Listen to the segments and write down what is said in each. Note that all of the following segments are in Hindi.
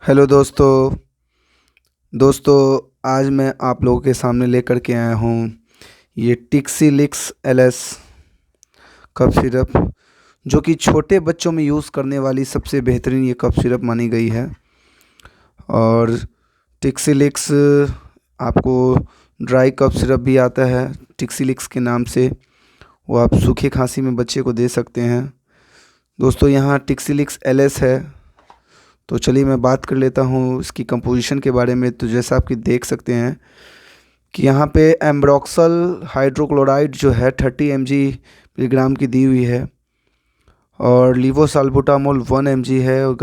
हेलो दोस्तों। आज मैं आप लोगों के सामने लेकर के आया हूँ ये टिक्सीलिक्स एलएस कफ सिरप, जो कि छोटे बच्चों में यूज़ करने वाली सबसे बेहतरीन ये कफ सिरप मानी गई है। और टिक्सीलिक्स आपको ड्राई कफ सिरप भी आता है टिक्सीलिक्स के नाम से, वो आप सूखी खांसी में बच्चे को दे सकते हैं। दोस्तों, यहाँ टिक्सीलिक्स एलएस है, तो चलिए मैं बात कर लेता हूँ इसकी कंपोजिशन के बारे में। तो जैसा आप कि देख सकते हैं कि यहाँ पे एम्ब्रोक्सल हाइड्रोक्लोराइड जो है 30 मिलीग्राम की दी हुई है, और लीवोसाल्बुटामोल 1 mg है, और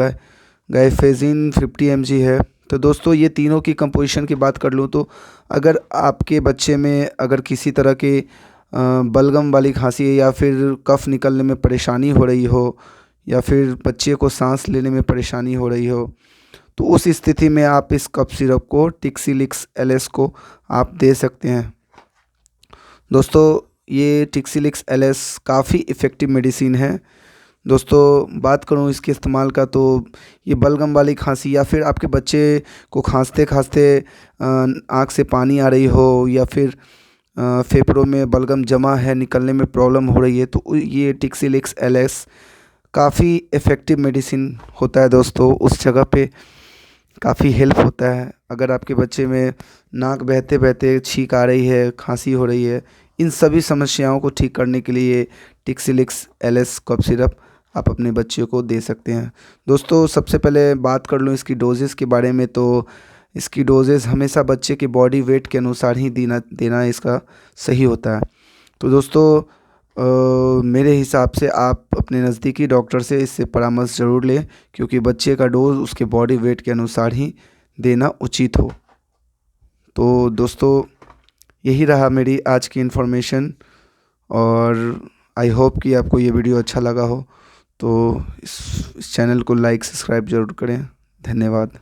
गाइफेजिन 50 mg है। तो दोस्तों, ये तीनों की कंपोजिशन की बात कर लूँ तो अगर आपके बच्चे में अगर किसी तरह के बलगम वाली खांसी है, या फिर कफ निकलने में परेशानी हो रही हो, या फिर बच्चे को सांस लेने में परेशानी हो रही हो, तो उस स्थिति में आप इस कफ सिरप को टिक्सीलिक्स एलएस को आप दे सकते हैं। दोस्तों, ये टिक्सीलिक्स एलएस काफ़ी इफ़ेक्टिव मेडिसिन है। दोस्तों, बात करूँ इसके इस्तेमाल का, तो ये बलगम वाली खांसी, या फिर आपके बच्चे को खांसते खांसते आँख से पानी आ रही हो, या फिर फेफड़ों में बलगम जमा है, निकलने में प्रॉब्लम हो रही है, तो ये टिक्सीलिक्स एलएस काफ़ी इफ़ेक्टिव मेडिसिन होता है। दोस्तों, उस जगह पे काफ़ी हेल्प होता है। अगर आपके बच्चे में नाक बहते बहते छींक आ रही है, खांसी हो रही है, इन सभी समस्याओं को ठीक करने के लिए टिक्सीलिक्स एलएस कफ सिरप आप अपने बच्चे को दे सकते हैं। दोस्तों, सबसे पहले बात कर लूँ इसकी डोजेज़ के बारे में, तो इसकी डोजेज़ हमेशा बच्चे के बॉडी वेट के अनुसार ही देना इसका सही होता है। तो दोस्तों, मेरे हिसाब से आप अपने नज़दीकी डॉक्टर से इससे परामर्श ज़रूर लें, क्योंकि बच्चे का डोज उसके बॉडी वेट के अनुसार ही देना उचित हो। तो दोस्तों, यही रहा मेरी आज की इन्फॉर्मेशन, और आई होप कि आपको ये वीडियो अच्छा लगा हो। तो इस चैनल को लाइक सब्सक्राइब ज़रूर करें। धन्यवाद।